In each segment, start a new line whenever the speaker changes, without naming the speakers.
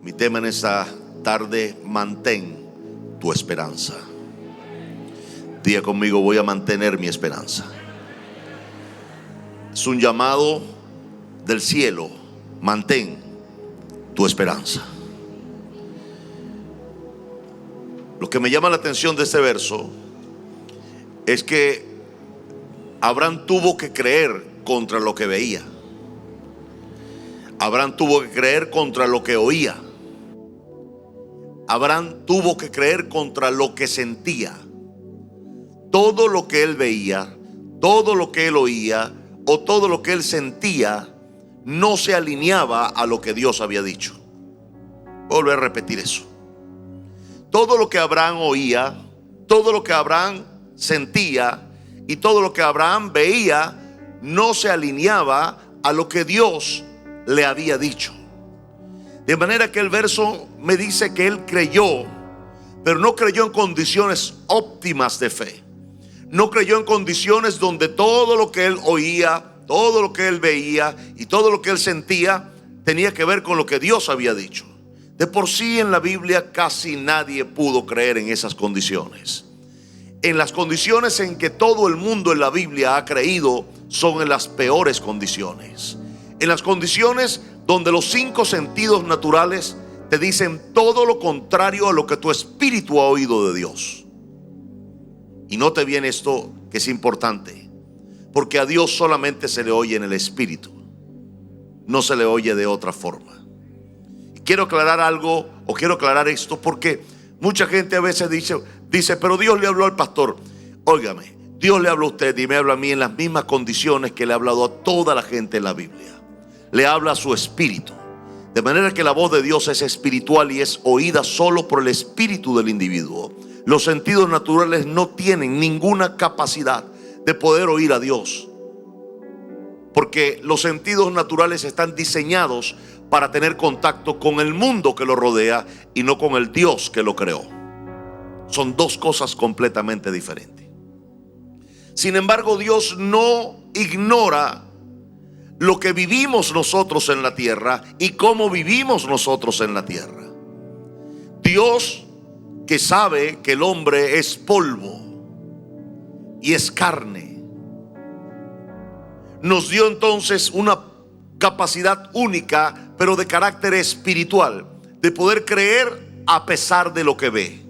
Mi tema en esta tarde: mantén tu esperanza. Diga conmigo: voy a mantener mi esperanza. Es un llamado del cielo: mantén tu esperanza. Lo que me llama la atención de este verso es que Abraham tuvo que creer contra lo que veía. Abraham tuvo que creer contra lo que oía. Abraham tuvo que creer contra lo que sentía. Todo lo que él veía, todo lo que él oía o todo lo que él sentía no se alineaba a lo que Dios había dicho. Vuelvo a repetir eso. Todo lo que Abraham oía, todo lo que Abraham sentía y todo lo que Abraham veía no se alineaba a lo que Dios le había dicho. De manera que el verso me dice que él creyó, pero no creyó en condiciones óptimas de fe. No creyó en condiciones donde todo lo que él oía, todo lo que él veía y todo lo que él sentía tenía que ver con lo que Dios había dicho. De por sí en la Biblia casi nadie pudo creer en esas condiciones. En las condiciones en que todo el mundo en la Biblia ha creído son en las peores condiciones. En las condiciones donde los 5 sentidos naturales te dicen todo lo contrario a lo que tu espíritu ha oído de Dios. Y note bien esto, que es importante, porque a Dios solamente se le oye en el espíritu, no se le oye de otra forma. Y quiero aclarar algo, o quiero aclarar esto, porque mucha gente a veces dice, pero Dios le habló al pastor. Óigame, Dios le habló a usted y me habla a mí en las mismas condiciones que le ha hablado a toda la gente en la Biblia. Le habla a su espíritu. De manera que la voz de Dios es espiritual y es oída solo por el espíritu del individuo. Los sentidos naturales no tienen ninguna capacidad de poder oír a Dios, porque los sentidos naturales están diseñados para tener contacto con el mundo que lo rodea y no con el Dios que lo creó. Son dos cosas completamente diferentes. Sin embargo, Dios no ignora lo que vivimos nosotros en la tierra y cómo vivimos nosotros en la tierra. Dios, que sabe que el hombre es polvo y es carne, nos dio entonces una capacidad única, pero de carácter espiritual, de poder creer a pesar de lo que ve,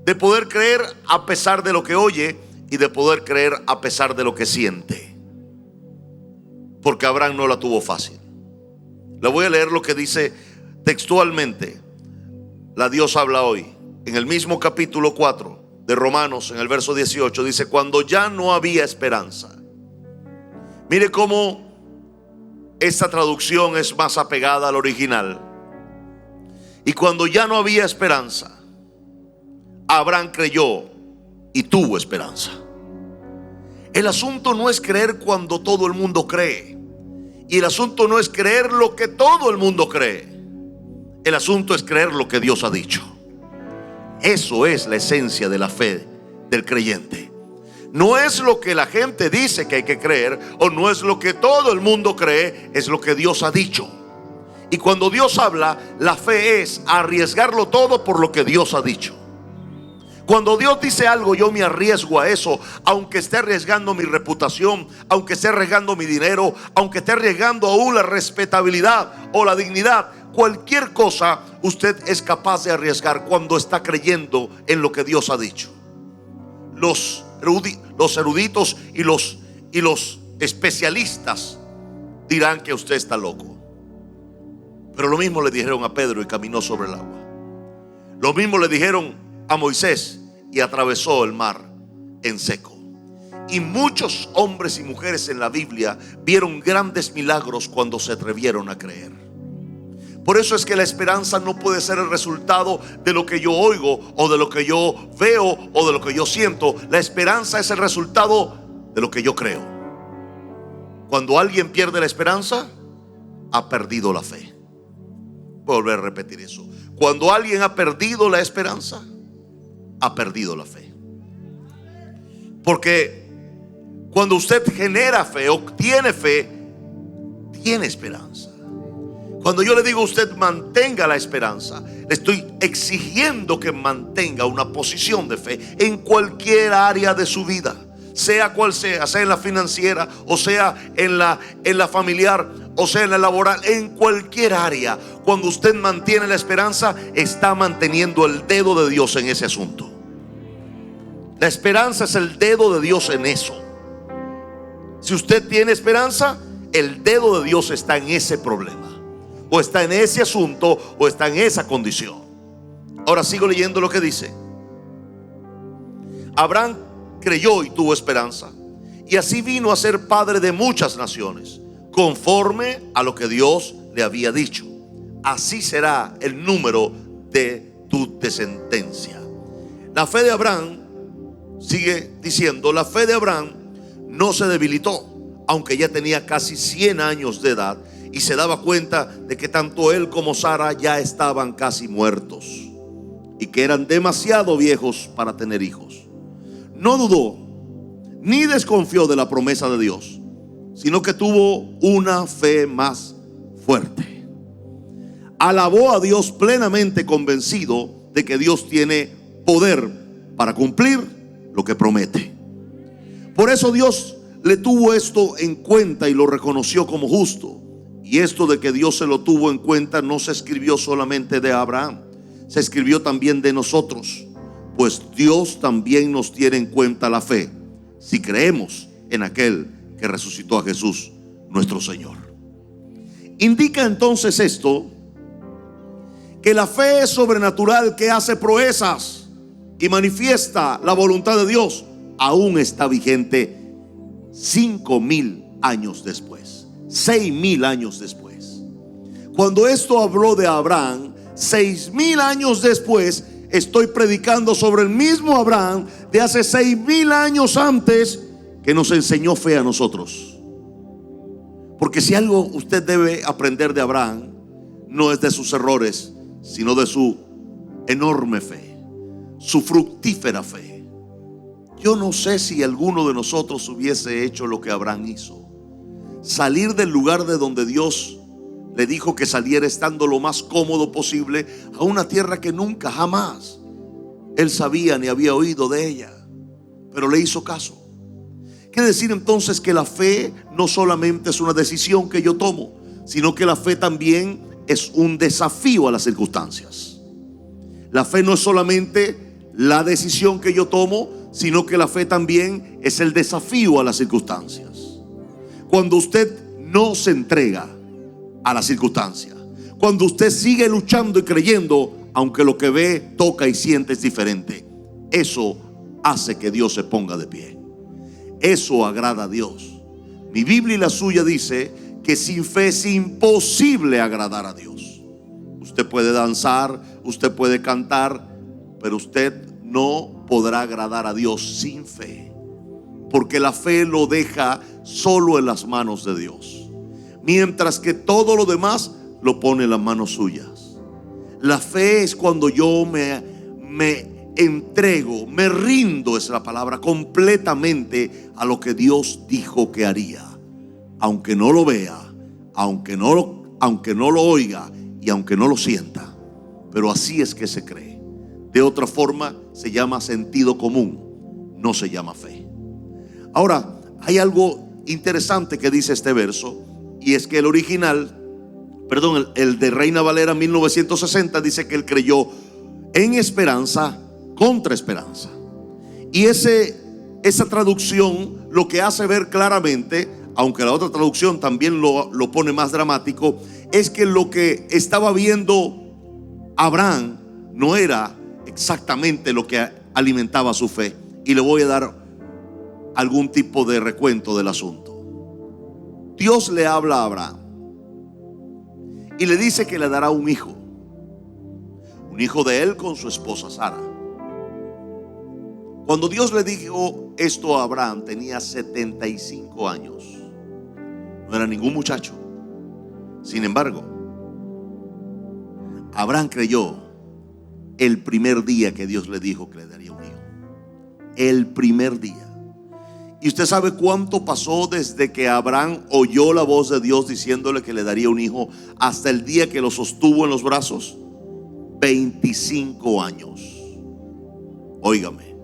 de poder creer a pesar de lo que oye y de poder creer a pesar de lo que siente. Porque Abraham no la tuvo fácil. Le voy a leer lo que dice textualmente la Dios habla hoy. En el mismo capítulo 4 de Romanos, en el verso 18, dice: cuando ya no había esperanza. Mire cómo esta traducción es más apegada al original. Y cuando ya no había esperanza, Abraham creyó y tuvo esperanza. El asunto no es creer cuando todo el mundo cree. Y el asunto no es creer lo que todo el mundo cree. El asunto es creer lo que Dios ha dicho. Eso es la esencia de la fe del creyente. No es lo que la gente dice que hay que creer, o no es lo que todo el mundo cree, es lo que Dios ha dicho. Y cuando Dios habla, la fe es arriesgarlo todo por lo que Dios ha dicho. Cuando Dios dice algo, yo me arriesgo a eso, aunque esté arriesgando mi reputación, aunque esté arriesgando mi dinero, aunque esté arriesgando aún la respetabilidad o la dignidad. Cualquier cosa usted es capaz de arriesgar cuando está creyendo en lo que Dios ha dicho. Los eruditos y los especialistas dirán que usted está loco. Pero lo mismo le dijeron a Pedro y caminó sobre el agua. Lo mismo le dijeron a Moisés y atravesó el mar en seco. Y muchos hombres y mujeres en la Biblia vieron grandes milagros cuando se atrevieron a creer. Por eso es que la esperanza no puede ser el resultado de lo que yo oigo o de lo que yo veo o de lo que yo siento. La esperanza es el resultado de lo que yo creo. Cuando alguien pierde la esperanza, ha perdido la fe. Voy a volver a repetir eso. Cuando alguien ha perdido la esperanza, ha perdido la fe. Porque cuando usted genera fe, obtiene fe, tiene esperanza. Cuando yo le digo a usted mantenga la esperanza, le estoy exigiendo que mantenga una posición de fe en cualquier área de su vida, sea cual sea en la financiera, o sea en la familiar, o sea en la laboral, en cualquier área. Cuando usted mantiene la esperanza, está manteniendo el dedo de Dios en ese asunto. La esperanza es el dedo de Dios en eso. Si usted tiene esperanza, el dedo de Dios está en ese problema, o está en ese asunto, o está en esa condición. Ahora sigo leyendo lo que dice. Abraham creyó y tuvo esperanza, y así vino a ser padre de muchas naciones, conforme a lo que Dios le había dicho: así será el número de tu descendencia. La fe de Abraham, sigue diciendo, la fe de Abraham no se debilitó, aunque ya tenía casi 100 años de edad, y se daba cuenta de que tanto él como Sara ya estaban casi muertos y que eran demasiado viejos para tener hijos. No dudó ni desconfió de la promesa de Dios, sino que tuvo una fe más fuerte. Alabó a Dios plenamente convencido de que Dios tiene poder para cumplir lo que promete. Por eso Dios le tuvo esto en cuenta y lo reconoció como justo. Y esto de que Dios se lo tuvo en cuenta no se escribió solamente de Abraham, se escribió también de nosotros, pues Dios también nos tiene en cuenta la fe, si creemos en aquel que resucitó a Jesús nuestro Señor. Indica entonces esto, que la fe es sobrenatural, que hace proezas y manifiesta la voluntad de Dios, aún está vigente 5,000 años después, 6,000 años después. Cuando esto habló de Abraham, 6,000 años después, estoy predicando sobre el mismo Abraham de hace 6,000 años antes, que nos enseñó fe a nosotros. Porque si algo usted debe aprender de Abraham, no es de sus errores, sino de su enorme fe, su fructífera fe. Yo no sé si alguno de nosotros hubiese hecho lo que Abraham hizo: salir del lugar de donde Dios le dijo que saliera, estando lo más cómodo posible, a una tierra que nunca, jamás él sabía ni había oído de ella, pero le hizo caso. Quiere decir entonces que la fe no solamente es una decisión que yo tomo, sino que la fe también es un desafío a las circunstancias. La fe no es solamente la decisión que yo tomo, sino que la fe también es el desafío a las circunstancias. Cuando usted no se entrega a la circunstancia, cuando usted sigue luchando y creyendo, aunque lo que ve, toca y siente es diferente, eso hace que Dios se ponga de pie. Eso agrada a Dios. Mi Biblia y la suya dice que sin fe es imposible agradar a Dios. Usted puede danzar, usted puede cantar, pero usted no podrá agradar a Dios sin fe, porque la fe lo deja solo en las manos de Dios, mientras que todo lo demás lo pone en las manos suyas. La fe es cuando yo me entrego, me rindo, es la palabra, completamente a lo que Dios dijo que haría, aunque no lo vea, aunque no lo oiga y aunque no lo sienta. Pero así es que se cree. De otra forma se llama sentido común, no se llama fe. Ahora, hay algo interesante que dice este verso, y es que el original, el de Reina Valera 1960, dice que él creyó en esperanza contra esperanza. Y esa traducción lo que hace ver claramente, aunque la otra traducción también lo pone más dramático, es que lo que estaba viendo Abraham no era exactamente lo que alimentaba su fe. Y le voy a dar algún tipo de recuento del asunto. Dios le habla a Abraham y le dice que le dará un hijo de él con su esposa Sara. Cuando Dios le dijo esto a Abraham, tenía 75 años. No era ningún muchacho. Sin embargo, Abraham creyó el primer día que Dios le dijo que le daría un hijo. El primer día. ¿Y usted sabe cuánto pasó desde que Abraham oyó la voz de Dios diciéndole que le daría un hijo hasta el día que lo sostuvo en los brazos? 25 años. Óigame,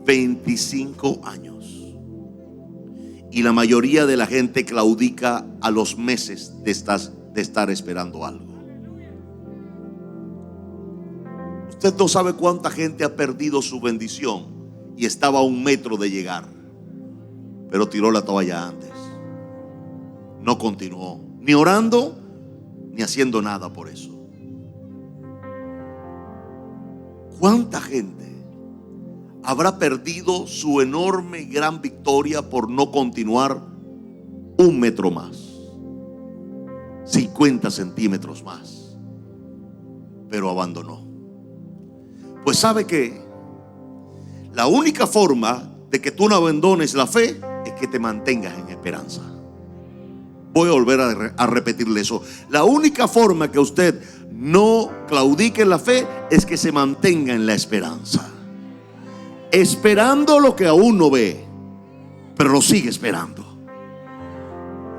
25 años. Y la mayoría de la gente claudica a los meses de estar esperando algo. Usted no sabe cuánta gente ha perdido su bendición y estaba a 1 metro de llegar, pero tiró la toalla antes. No continuó ni orando ni haciendo nada por eso. ¿Cuánta gente habrá perdido su enorme gran victoria por no continuar 1 metro más, 50 centímetros más, pero abandonó? Pues sabe que la única forma de que tú no abandones la fe es que te mantengas en esperanza. Voy a volver a repetirle eso. La única forma que usted no claudique en la fe es que se mantenga en la esperanza, esperando lo que aún no ve, pero lo sigue esperando.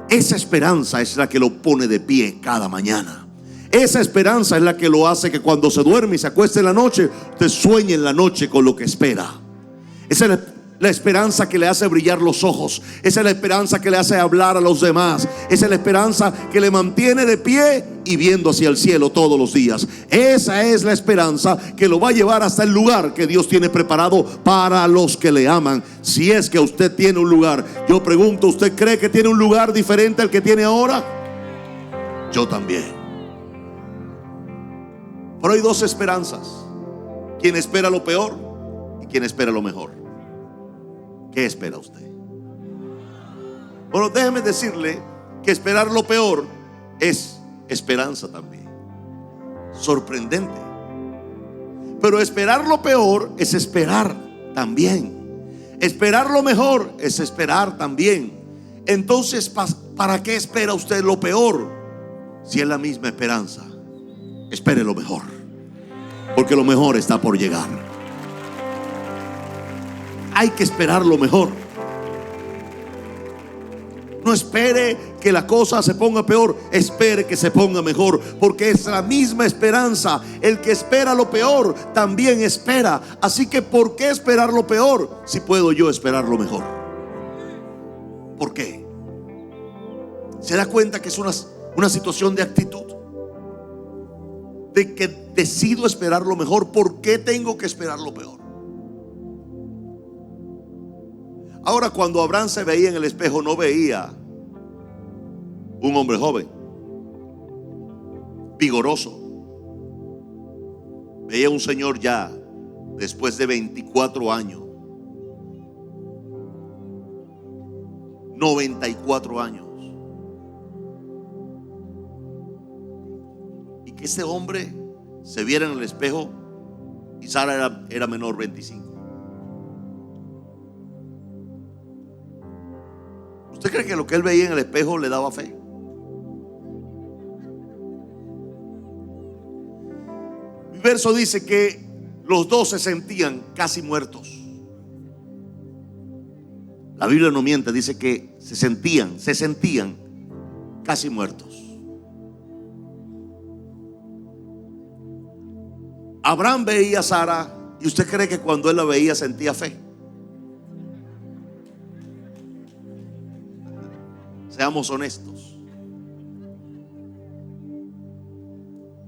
Esa esperanza es la que lo pone de pie cada mañana. Esa esperanza es la que lo hace que cuando se duerme y se acueste en la noche, usted sueñe en la noche con lo que espera. Esa es la esperanza que le hace brillar los ojos. Esa es la esperanza que le hace hablar a los demás. Esa es la esperanza que le mantiene de pie y viendo hacia el cielo todos los días. Esa es la esperanza que lo va a llevar hasta el lugar que Dios tiene preparado para los que le aman. Si es que usted tiene un lugar, yo pregunto, ¿usted cree que tiene un lugar diferente al que tiene ahora? Yo también. Pero hay 2 esperanzas: quien espera lo peor y quien espera lo mejor. ¿Qué espera usted? Bueno, déjeme decirle que esperar lo peor es esperanza también. Sorprendente. Pero esperar lo peor es esperar también. Esperar lo mejor es esperar también. Entonces, ¿para qué espera usted lo peor si es la misma esperanza? Espere lo mejor, porque lo mejor está por llegar. Hay que esperar lo mejor. No espere que la cosa se ponga peor, espere que se ponga mejor, porque es la misma esperanza. El que espera lo peor también espera. Así que ¿por qué esperar lo peor si puedo yo esperar lo mejor? ¿Por qué? ¿Se da cuenta que es una situación de actitud? De que decido esperar lo mejor. ¿Por qué tengo que esperar lo peor? Ahora, cuando Abraham se veía en el espejo, no veía un hombre joven, vigoroso. Veía un señor ya después de 24 años, 94 años. Y que ese hombre se viera en el espejo y Sara era menor, 25. ¿Usted cree que lo que él veía en el espejo le daba fe? Mi verso dice que los dos se sentían casi muertos. La Biblia no miente, dice que se sentían casi muertos. Abraham veía a Sara, y usted cree que cuando él la veía sentía fe. Seamos honestos.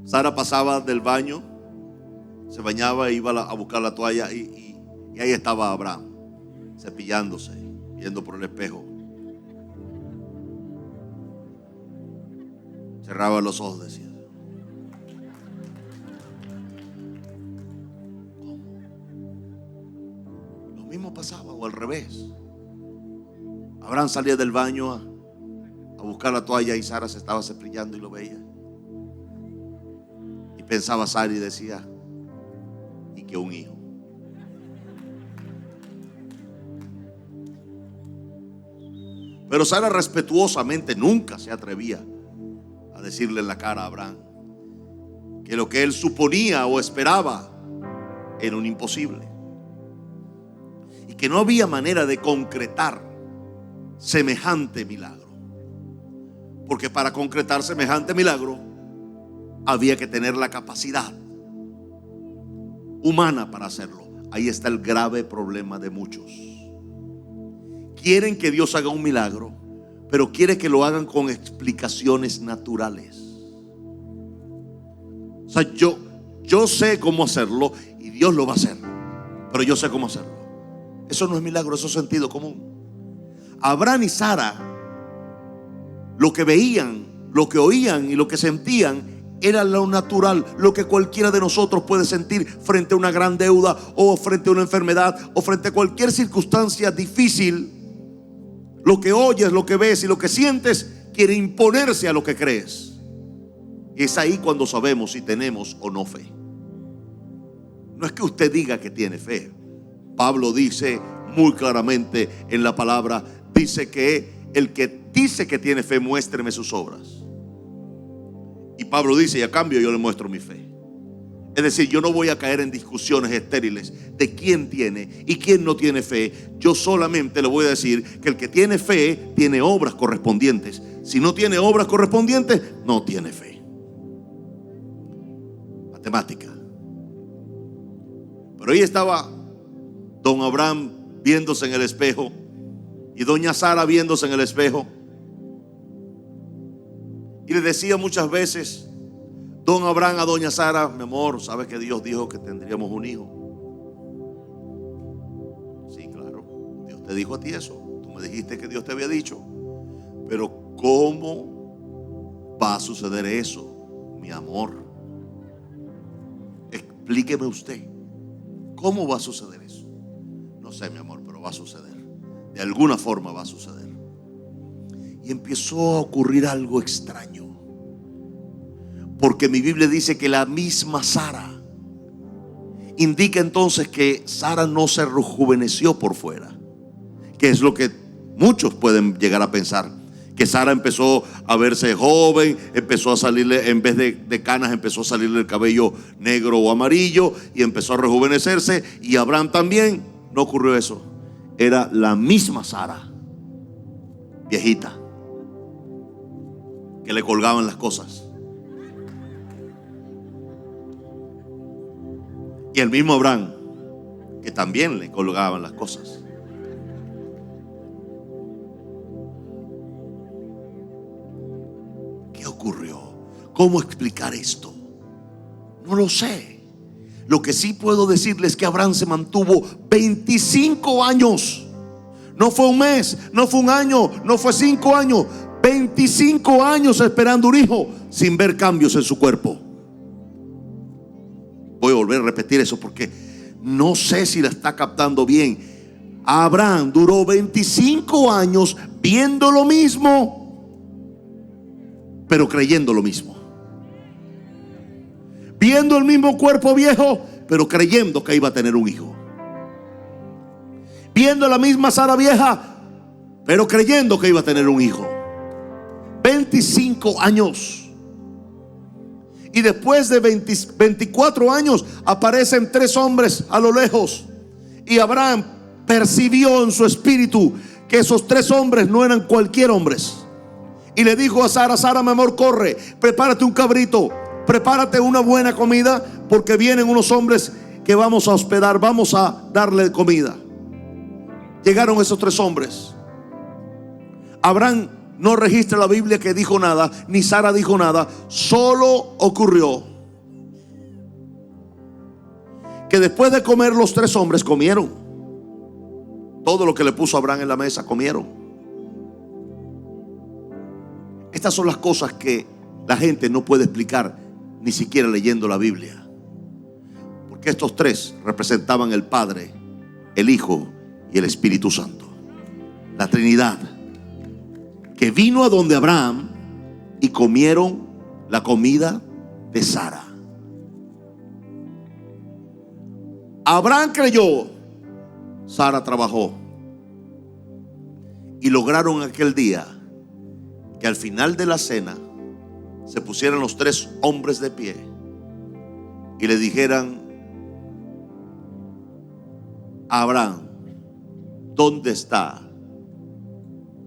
Sara pasaba del baño, se bañaba e iba a buscar la toalla y ahí estaba Abraham, cepillándose, viendo por el espejo. Cerraba los ojos, decía: ¿cómo? Lo mismo pasaba, o al revés. Abraham salía del baño a buscar la toalla y Sara se estaba cepillando y lo veía. Y pensaba Sara y decía: y que un hijo. Pero Sara respetuosamente nunca se atrevía a decirle en la cara a Abraham que lo que él suponía o esperaba era un imposible, y que no había manera de concretar semejante milagro. Porque para concretar semejante milagro había que tener la capacidad humana para hacerlo. Ahí está el grave problema de muchos. Quieren que Dios haga un milagro, pero quiere que lo hagan con explicaciones naturales. O sea, yo sé cómo hacerlo y Dios lo va a hacer, pero yo sé cómo hacerlo. Eso no es milagro, eso es sentido común. Abraham y Sara, lo que veían, lo que oían y lo que sentían era lo natural, lo que cualquiera de nosotros puede sentir frente a una gran deuda, o frente a una enfermedad, o frente a cualquier circunstancia difícil. Lo que oyes, lo que ves y lo que sientes quiere imponerse a lo que crees. Y es ahí cuando sabemos si tenemos o no fe. No es que usted diga que tiene fe. Pablo dice muy claramente en la palabra, dice que el que dice que tiene fe, muéstreme sus obras. Y Pablo dice, y a cambio yo le muestro mi fe. Es decir, yo no voy a caer en discusiones estériles de quién tiene y quién no tiene fe. Yo solamente le voy a decir que el que tiene fe tiene obras correspondientes. Si no tiene obras correspondientes, no tiene fe. Matemática. Pero ahí estaba don Abraham viéndose en el espejo y doña Sara viéndose en el espejo. Y le decía muchas veces don Abraham a doña Sara: mi amor, ¿sabes que Dios dijo que tendríamos un hijo? Sí, claro, Dios te dijo a ti eso. Tú me dijiste que Dios te había dicho. Pero ¿cómo va a suceder eso, mi amor? Explíqueme usted, ¿cómo va a suceder eso? No sé, mi amor, pero va a suceder. De alguna forma va a suceder. Y empezó a ocurrir algo extraño, porque mi Biblia dice que la misma Sara indica entonces que Sara no se rejuveneció por fuera, que es lo que muchos pueden llegar a pensar, que Sara empezó a verse joven, empezó a salirle, en vez de canas, empezó a salirle el cabello negro o amarillo y empezó a rejuvenecerse. Y Abraham también. No ocurrió eso. Era la misma Sara, viejita, que le colgaban las cosas. Y el mismo Abraham, que también le colgaban las cosas. ¿Qué ocurrió? ¿Cómo explicar esto? No lo sé. Lo que sí puedo decirles es que Abraham se mantuvo 25 años. No fue un mes, no fue un año, no fue 5 años. 25 años esperando un hijo sin ver cambios en su cuerpo. Voy a volver a repetir eso porque no sé si la está captando bien. Abraham duró 25 años viendo lo mismo, pero creyendo lo mismo. Viendo el mismo cuerpo viejo, pero creyendo que iba a tener un hijo. Viendo la misma Sara vieja, pero creyendo que iba a tener un hijo. 25 años. Y después de 24 años aparecen 3 hombres a lo lejos. Y Abraham percibió en su espíritu que esos 3 hombres no eran cualquier hombres. Y le dijo a Sara: Sara, mi amor, corre, prepárate un cabrito, prepárate una buena comida, porque vienen unos hombres que vamos a hospedar, vamos a darle comida. Llegaron esos 3 hombres. Abraham no registra la Biblia que dijo nada, ni Sara dijo nada. Solo ocurrió que después de comer, los 3 hombres comieron. Todo lo que le puso Abraham en la mesa, comieron. Estas son las cosas que la gente no puede explicar, ni siquiera leyendo la Biblia. Porque estos 3 representaban el Padre, el Hijo y el Espíritu Santo. La Trinidad, que vino a donde Abraham y comieron la comida de Sara. Abraham creyó, Sara trabajó, y lograron aquel día que al final de la cena se pusieran los 3 hombres de pie y le dijeran a Abraham: ¿dónde está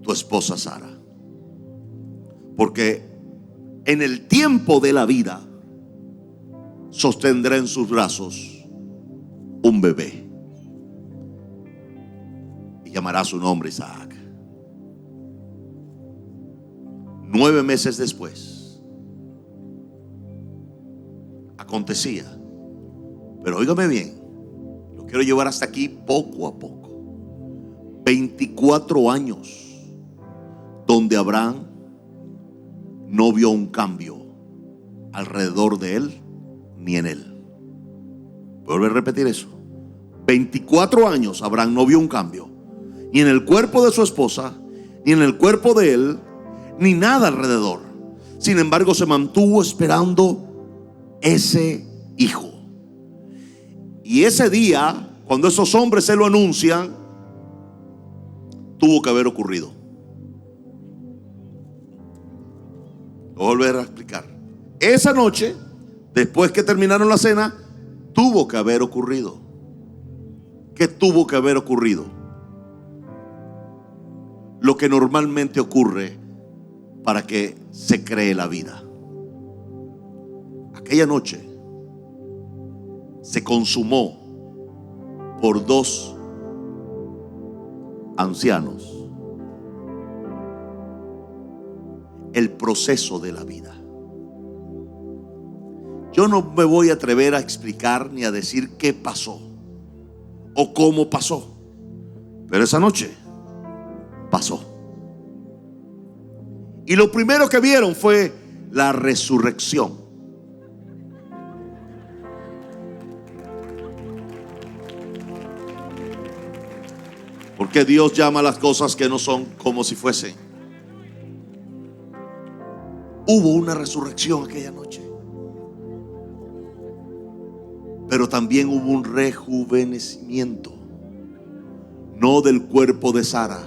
tu esposa Sara. Porque en el tiempo de la vida sostendrá en sus brazos un bebé y llamará su nombre Isaac. 9 meses después acontecía, pero óigame bien, lo quiero llevar hasta aquí poco a poco. 24 años donde Abraham no vio un cambio alrededor de él ni en él. Vuelvo a repetir eso. 24 años Abraham no vio un cambio, ni en el cuerpo de su esposa, ni en el cuerpo de él, ni nada alrededor. Sin embargo, se mantuvo esperando ese hijo. Y ese día, cuando esos hombres se lo anuncian, tuvo que haber ocurrido. Voy a volver a explicar. Esa noche, después que terminaron la cena, tuvo que haber ocurrido. ¿Qué tuvo que haber ocurrido? Lo que normalmente ocurre para que se cree la vida. Aquella noche se consumó por 2 ancianos el proceso de la vida. Yo no me voy a atrever a explicar ni a decir qué pasó o cómo pasó, pero esa noche pasó. Y lo primero que vieron fue la resurrección. Porque Dios llama a las cosas que no son como si fuesen. Hubo una resurrección aquella noche, pero también hubo un rejuvenecimiento, no del cuerpo de Sara,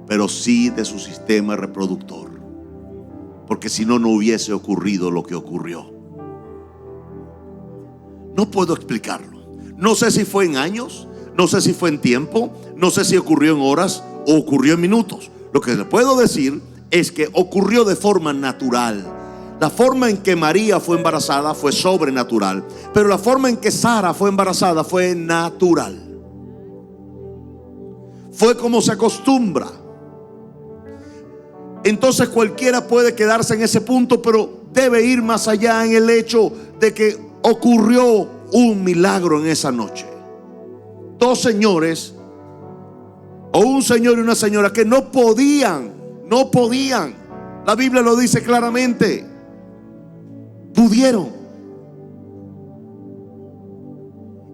pero sí de su sistema reproductor. Porque si no, no hubiese ocurrido lo que ocurrió. No puedo explicarlo. No sé si fue en años, no sé si fue en tiempo, no sé si ocurrió en horas o ocurrió en minutos. Lo que le puedo decir es que ocurrió de forma natural. La forma en que María fue embarazada fue sobrenatural, pero la forma en que Sara fue embarazada fue natural. Fue como se acostumbra. Entonces cualquiera puede quedarse en ese punto, pero debe ir más allá en el hecho de que ocurrió un milagro en esa noche. 2 señores, o un señor y una señora, que no podían. La Biblia lo dice claramente. Pudieron.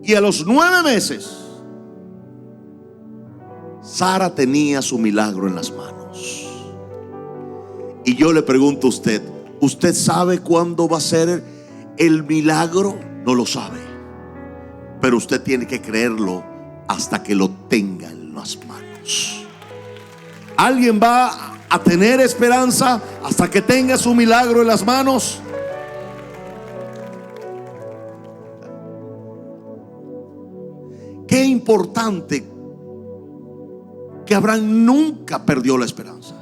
Y a los 9 meses, Sara tenía su milagro en las manos. Y yo le pregunto a usted, ¿usted sabe cuándo va a ser el milagro? No lo sabe, pero usted tiene que creerlo hasta que lo tenga en las manos. ¿Alguien va a tener esperanza hasta que tenga su milagro en las manos? Qué importante que Abraham nunca perdió la esperanza.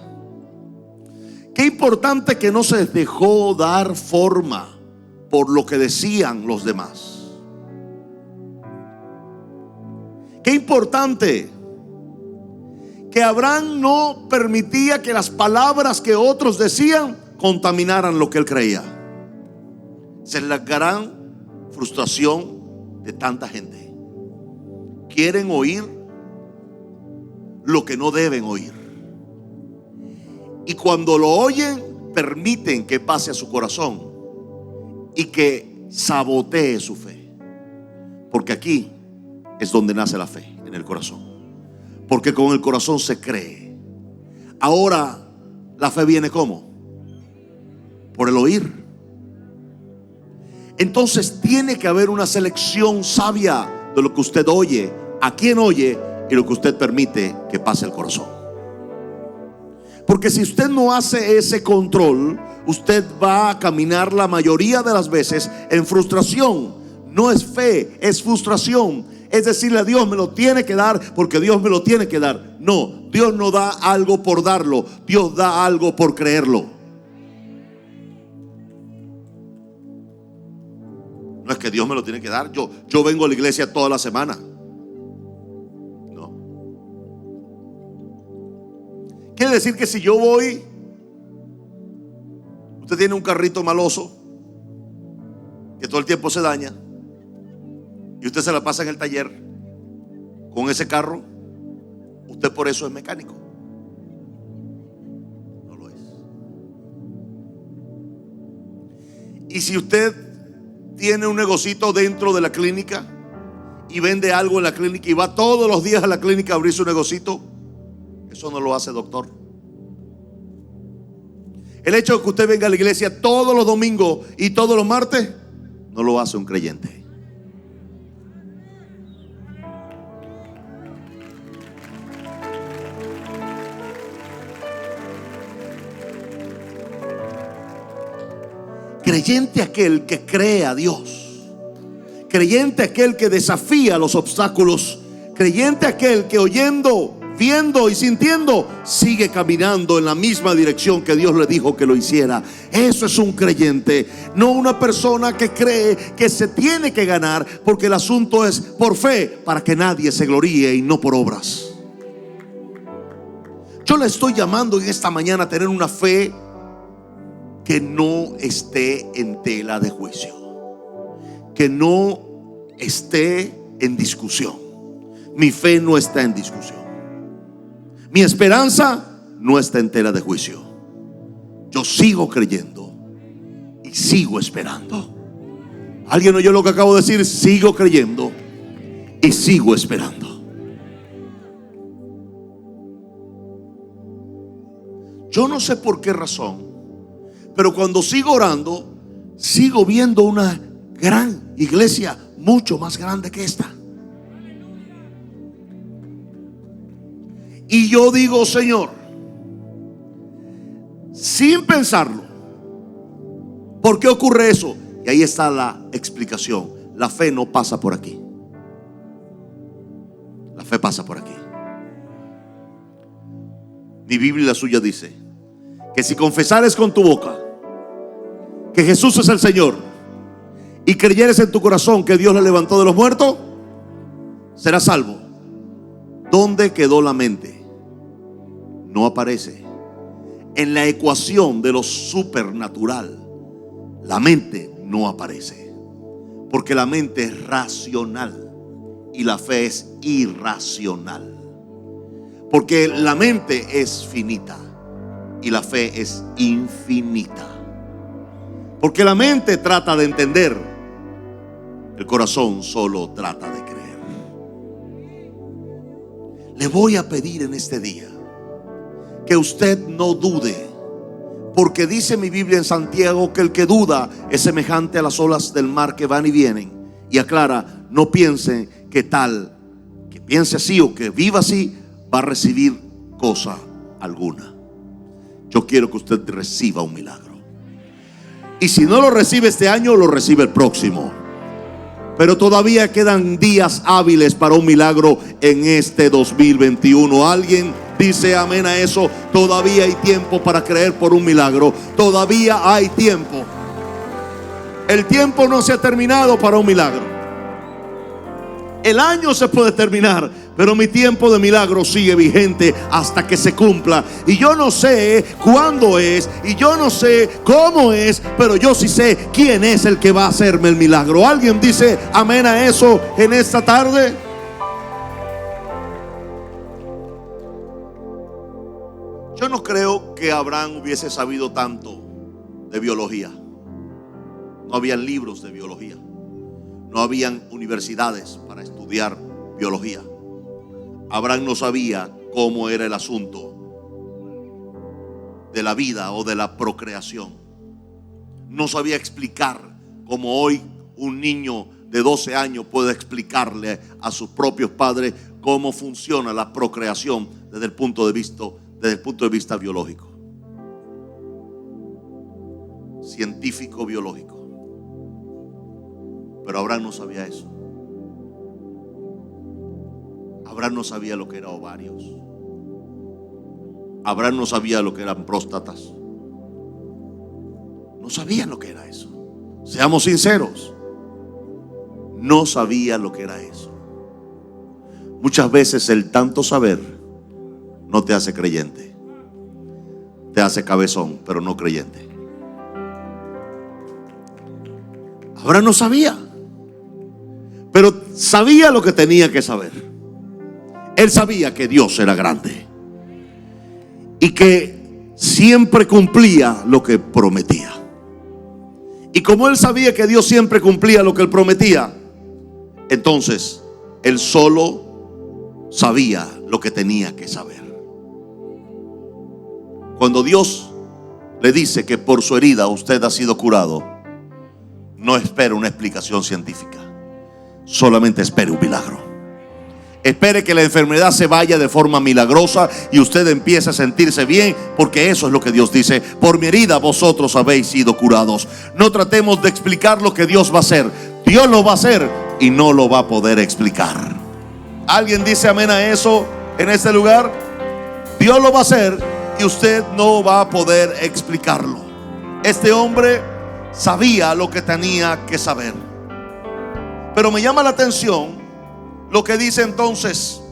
Qué importante que no se dejó dar forma por lo que decían los demás. Qué importante que Abraham no permitía que las palabras que otros decían contaminaran lo que él creía. Esa es la gran frustración de tanta gente. Quieren oír lo que no deben oír. Y cuando lo oyen, permiten que pase a su corazón y que sabotee su fe. Porque aquí es donde nace la fe, en el corazón. Porque con el corazón se cree. Ahora, la fe viene ¿cómo? Por el oír. Entonces tiene que haber una selección sabia de lo que usted oye, a quién oye y lo que usted permite que pase al corazón. Porque si usted no hace ese control, usted va a caminar la mayoría de las veces en frustración. No es fe, es frustración. Es decirle a Dios, me lo tiene que dar porque Dios me lo tiene que dar. No, Dios no da algo por darlo, Dios da algo por creerlo. No es que Dios me lo tiene que dar. Yo vengo a la iglesia toda la semana. No. Quiere decir que si yo voy, usted tiene un carrito maloso que todo el tiempo se daña y usted se la pasa en el taller con ese carro, usted por eso es mecánico. No lo es. Y si usted tiene un negocito dentro de la clínica y vende algo en la clínica y va todos los días a la clínica a abrir su negocito, eso no lo hace doctor. El hecho de que usted venga a la iglesia todos los domingos y todos los martes no lo hace un creyente. Creyente aquel que cree a Dios. Creyente aquel que desafía los obstáculos. Creyente aquel que oyendo, viendo y sintiendo sigue caminando en la misma dirección que Dios le dijo que lo hiciera. Eso es un creyente, no una persona que cree que se tiene que ganar, porque el asunto es por fe, para que nadie se gloríe y no por obras. Yo le estoy llamando en esta mañana a tener una fe que no esté en tela de juicio, que no esté en discusión. Mi fe no está en discusión. Mi esperanza no está en tela de juicio. Yo sigo creyendo y sigo esperando. ¿Alguien oyó lo que acabo de decir? Sigo creyendo y sigo esperando. Yo no sé por qué razón, pero cuando sigo orando, sigo viendo una gran iglesia, mucho más grande que esta. Y yo digo, Señor, sin pensarlo, ¿por qué ocurre eso? Y ahí está la explicación. La fe no pasa por aquí. La fe pasa por aquí. Mi Biblia y la suya dice que si confesares con tu boca que Jesús es el Señor y creyeres en tu corazón que Dios le levantó de los muertos, serás salvo. ¿Dónde quedó la mente? No aparece. En la ecuación de lo supernatural, la mente no aparece, porque la mente es racional y la fe es irracional. Porque la mente es finita y la fe es infinita. Porque la mente trata de entender, el corazón solo trata de creer. Le voy a pedir en este día que usted no dude, porque dice mi Biblia en Santiago que el que duda es semejante a las olas del mar que van y vienen. Y aclara, no piense que piense así o que viva así va a recibir cosa alguna. Yo quiero que usted reciba un milagro. Y si no lo recibe este año, lo recibe el próximo. Pero todavía quedan días hábiles para un milagro en este 2021. ¿Alguien dice amén a eso? Todavía hay tiempo para creer por un milagro. Todavía hay tiempo. El tiempo no se ha terminado para un milagro. El año se puede terminar, pero mi tiempo de milagro sigue vigente hasta que se cumpla. Y yo no sé cuándo es, y yo no sé cómo es, pero yo sí sé quién es el que va a hacerme el milagro. ¿Alguien dice amén a eso en esta tarde? Yo no creo que Abraham hubiese sabido tanto de biología. No habían libros de biología. No habían universidades para estudiar biología. Abraham no sabía cómo era el asunto de la vida o de la procreación. No sabía explicar como hoy un niño de 12 años puede explicarle a sus propios padres cómo funciona la procreación desde el punto de vista biológico, científico biológico. Pero Abraham no sabía eso. Abraham no sabía lo que era ovarios. Abraham no sabía lo que eran próstatas. No sabía lo que era eso. Seamos sinceros. No sabía lo que era eso. Muchas veces el tanto saber no te hace creyente. Te hace cabezón, pero no creyente. Abraham no sabía, pero sabía lo que tenía que saber. Él sabía que Dios era grande y que siempre cumplía lo que prometía. Y como él sabía que Dios siempre cumplía lo que él prometía, entonces él solo sabía lo que tenía que saber. Cuando Dios le dice que por su herida usted ha sido curado, no espere una explicación científica, solamente espere un milagro. Espere que la enfermedad se vaya de forma milagrosa y usted empiece a sentirse bien, porque eso es lo que Dios dice: por mi herida vosotros habéis sido curados. No tratemos de explicar lo que Dios va a hacer. Dios lo va a hacer y no lo va a poder explicar. ¿Alguien dice amén a eso en este lugar? Dios lo va a hacer y usted no va a poder explicarlo. Este hombre sabía lo que tenía que saber. Pero me llama la atención lo que dice entonces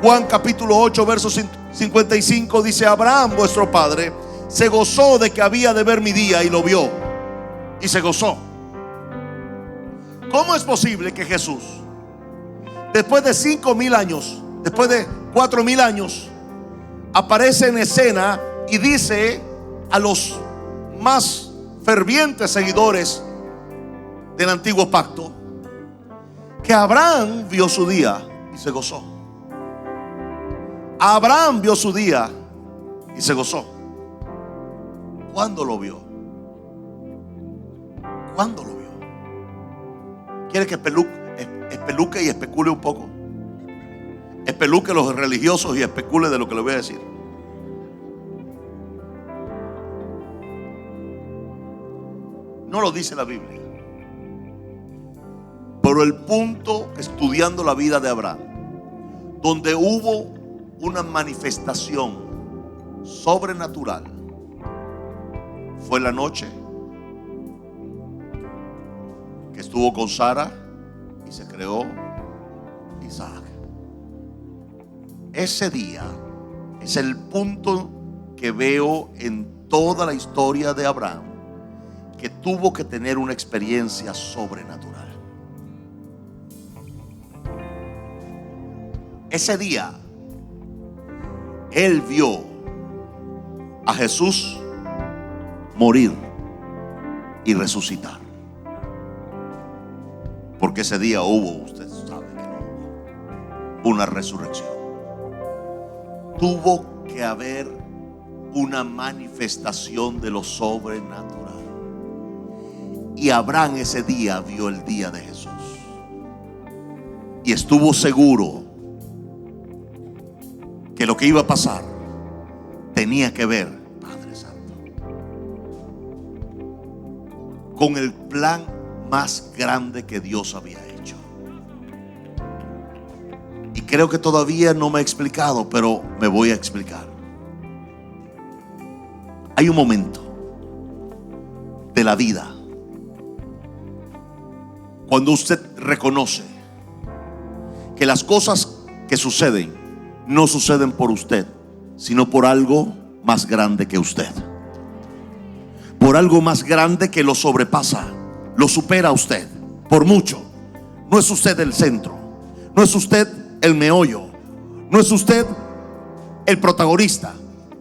Juan capítulo 8 verso 55. Dice: Abraham vuestro padre se gozó de que había de ver mi día y lo vio y se gozó. ¿Cómo es posible que Jesús, después de 5,000 años, después de 4,000 años, aparece en escena y dice a los más fervientes seguidores del antiguo pacto que Abraham vio su día y se gozó? Abraham vio su día y se gozó. ¿Cuándo lo vio? ¿Cuándo lo vio? ¿Quiere que espeluque y especule un poco? Espeluque los religiosos y especule de lo que le voy a decir. No lo dice la Biblia, pero el punto, estudiando la vida de Abraham, donde hubo una manifestación sobrenatural, fue la noche que estuvo con Sara y se creó Isaac. Ese día es el punto que veo en toda la historia de Abraham, que tuvo que tener una experiencia sobrenatural. Ese día él vio a Jesús morir y resucitar. Porque ese día hubo, usted sabe que no hubo una resurrección. Tuvo que haber una manifestación de lo sobrenatural. Y Abraham ese día vio el día de Jesús y estuvo seguro que lo que iba a pasar tenía que ver, Padre Santo, con el plan más grande que Dios había hecho. Y creo que todavía no me he explicado, pero me voy a explicar. Hay un momento de la vida cuando usted reconoce que las cosas que suceden no suceden por usted, sino por algo más grande que usted, por algo más grande que lo sobrepasa, lo supera a usted por mucho. No es usted el centro, no es usted el meollo, no es usted el protagonista,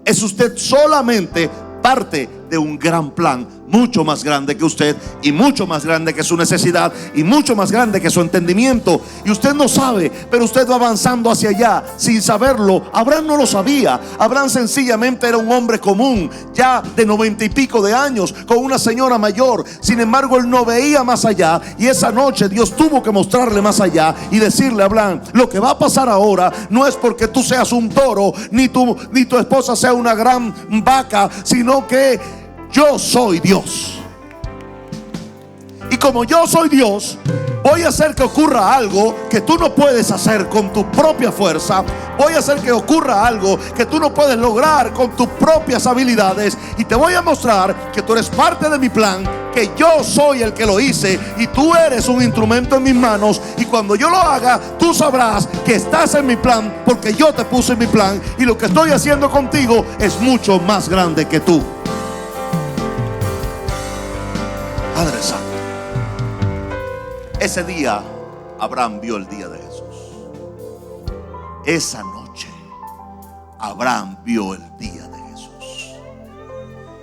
es usted solamente parte de un gran plan mucho más grande que usted, y mucho más grande que su necesidad, y mucho más grande que su entendimiento. Y usted no sabe, pero usted va avanzando hacia allá sin saberlo. Abraham no lo sabía. Abraham sencillamente era un hombre común, ya de 90 y pico de años, con una señora mayor. Sin embargo, él no veía más allá, y esa noche Dios tuvo que mostrarle más allá y decirle: Abraham, lo que va a pasar ahora no es porque tú seas un toro, ni tu esposa sea una gran vaca, sino que yo soy Dios.
Y como yo soy Dios, voy a hacer que ocurra algo que tú no puedes hacer con tu propia fuerza. Voy a hacer que ocurra algo que tú no puedes lograr con tus propias habilidades. Y te voy a mostrar que tú eres parte de mi plan, que yo soy el que lo hice y tú eres un instrumento en mis manos. Y cuando yo lo haga, tú sabrás que estás en mi plan, porque yo te puse en mi plan. Y lo que estoy haciendo contigo es mucho más grande que tú. Padre Santo, ese día Abraham vio el día de Jesús. Esa noche Abraham vio el día de Jesús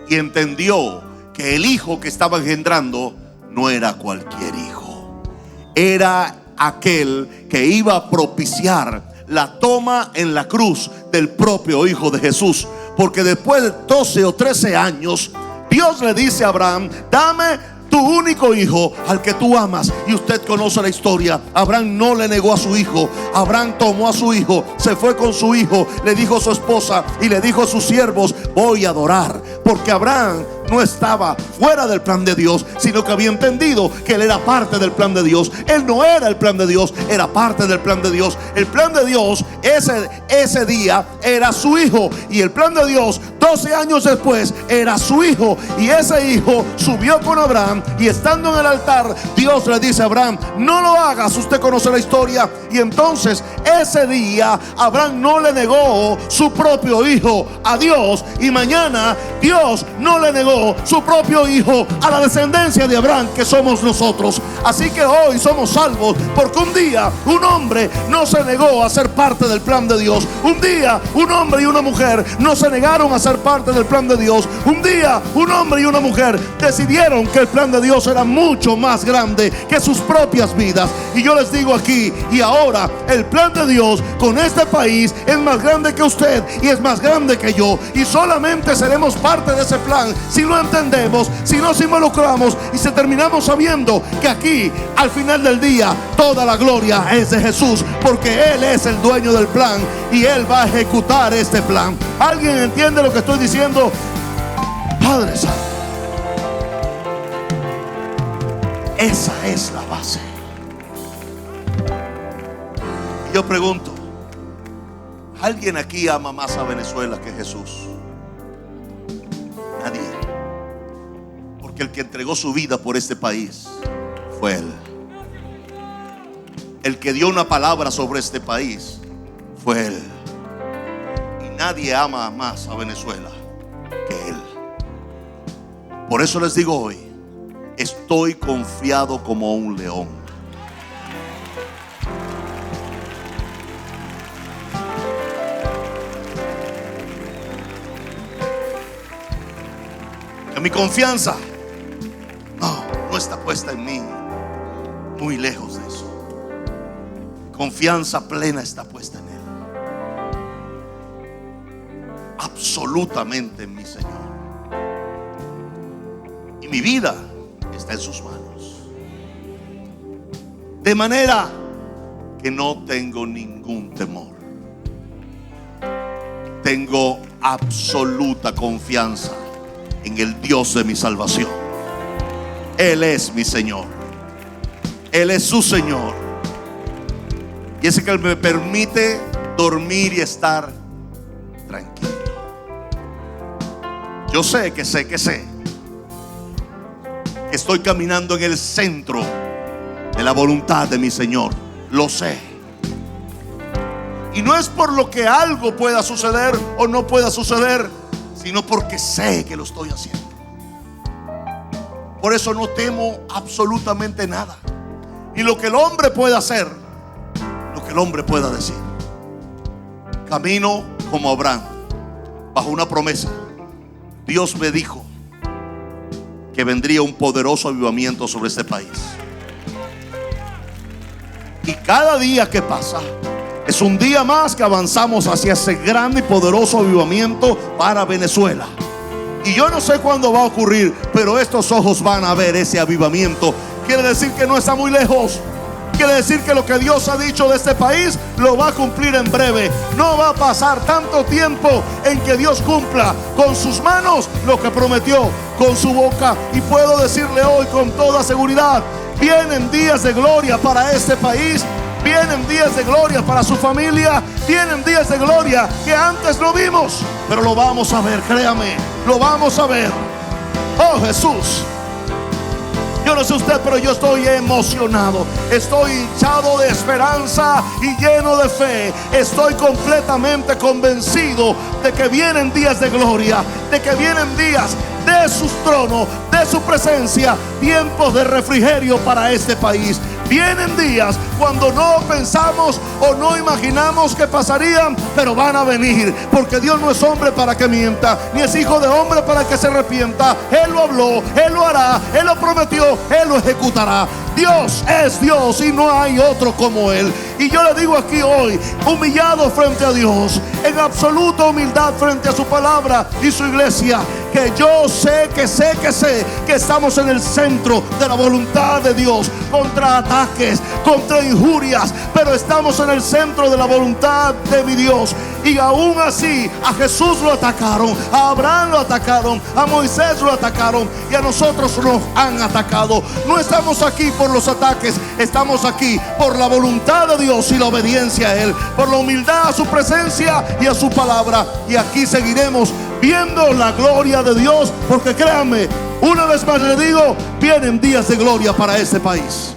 y entendió que el hijo que estaba engendrando no era cualquier hijo. Era aquel que iba a propiciar la toma en la cruz del propio hijo de Jesús. Porque después de 12 o 13 años, Dios le dice a Abraham: dame tu único hijo, al que tú amas. Y usted conoce la historia. Abraham no le negó a su hijo. Abraham tomó a su hijo, se fue con su hijo, le dijo a su esposa y le dijo a sus siervos: voy a adorar. Porque Abraham no estaba fuera del plan de Dios, sino que había entendido que él era parte del plan de Dios. Él no era el plan de Dios, era parte del plan de Dios. El plan de Dios ese día era su hijo, y el plan de Dios 12 años después era su hijo. Y ese hijo subió con Abraham, y estando en el altar, Dios le dice a Abraham: no lo hagas. Usted conoce la historia. Y entonces ese día Abraham no le negó su propio hijo a Dios, y mañana Dios no le negó su propio hijo a la descendencia de Abraham, que somos nosotros. Así que hoy somos salvos porque un día un hombre no se negó a ser parte del plan de Dios. Un día un hombre y una mujer no se negaron a ser parte del plan de Dios. Un día un hombre y una mujer decidieron que el plan de Dios era mucho más grande que sus propias vidas. Y yo les digo aquí y ahora, el plan de Dios con este país es más grande que usted y es más grande que yo. Y solamente seremos parte de ese plan si lo entendemos, si nos involucramos y si terminamos sabiendo que aquí al final del día toda la gloria es de Jesús, porque Él es el dueño del plan y Él va a ejecutar este plan. ¿Alguien entiende lo que estoy diciendo? Padre Santo, esa es la base. Y yo pregunto: ¿alguien aquí ama más a Venezuela que Jesús? Nadie. Porque el que entregó su vida por este país fue Él. El que dio una palabra sobre este país fue Él. Y nadie ama más a Venezuela que Él. Por eso les digo hoy: estoy confiado como un león. Que mi confianza no está puesta en mí, muy lejos de eso. Confianza plena está puesta en Él, absolutamente en mi Señor. Y mi vida está en sus manos, de manera que no tengo ningún temor. Tengo absoluta confianza en el Dios de mi salvación. Él es mi Señor, Él es su Señor, y es el que me permite dormir y estar tranquilo. Yo sé que estoy caminando en el centro de la voluntad de mi Señor. Lo sé. Y no es por lo que algo pueda suceder o no pueda suceder, sino porque sé que lo estoy haciendo. Por eso no temo absolutamente nada. Y lo que el hombre pueda hacer, lo que el hombre pueda decir. Camino como Abraham, bajo una promesa. Dios me dijo que vendría un poderoso avivamiento sobre este país. Y cada día que pasa es un día más que avanzamos hacia ese grande y poderoso avivamiento para Venezuela. Y yo no sé cuándo va a ocurrir, pero estos ojos van a ver ese avivamiento. Quiere decir que no está muy lejos, quiere decir que lo que Dios ha dicho de este país lo va a cumplir en breve. No va a pasar tanto tiempo en que Dios cumpla con sus manos lo que prometió con su boca. Y puedo decirle hoy con toda seguridad: vienen días de gloria para este país. Vienen días de gloria para su familia. Vienen días de gloria que antes no vimos, pero lo vamos a ver, créame, lo vamos a ver. Oh Jesús, yo no sé usted, pero yo estoy emocionado. Estoy hinchado de esperanza y lleno de fe. Estoy completamente convencido de que vienen días de gloria, de que vienen días de su trono, de su presencia, tiempos de refrigerio para este país. Vienen días cuando no pensamos o no imaginamos que pasarían, pero van a venir, porque Dios no es hombre para que mienta, ni es hijo de hombre para que se arrepienta. Él lo habló, Él lo hará, Él lo prometió, Él lo ejecutará. Dios es Dios y no hay otro como Él. Y yo le digo aquí hoy, humillado frente a Dios, en absoluta humildad frente a su palabra y su iglesia, que yo sé que estamos en el centro de la voluntad de Dios, contra ataques, contra injurias, pero estamos en el centro de la voluntad de mi Dios. Y aún así a Jesús lo atacaron, a Abraham lo atacaron, a Moisés lo atacaron, y a nosotros nos han atacado. No estamos aquí por los ataques, estamos aquí por la voluntad de Dios y la obediencia a Él, por la humildad a su presencia y a su palabra. Y aquí seguiremos viendo la gloria de Dios, porque créanme, una vez más le digo, vienen días de gloria para este país.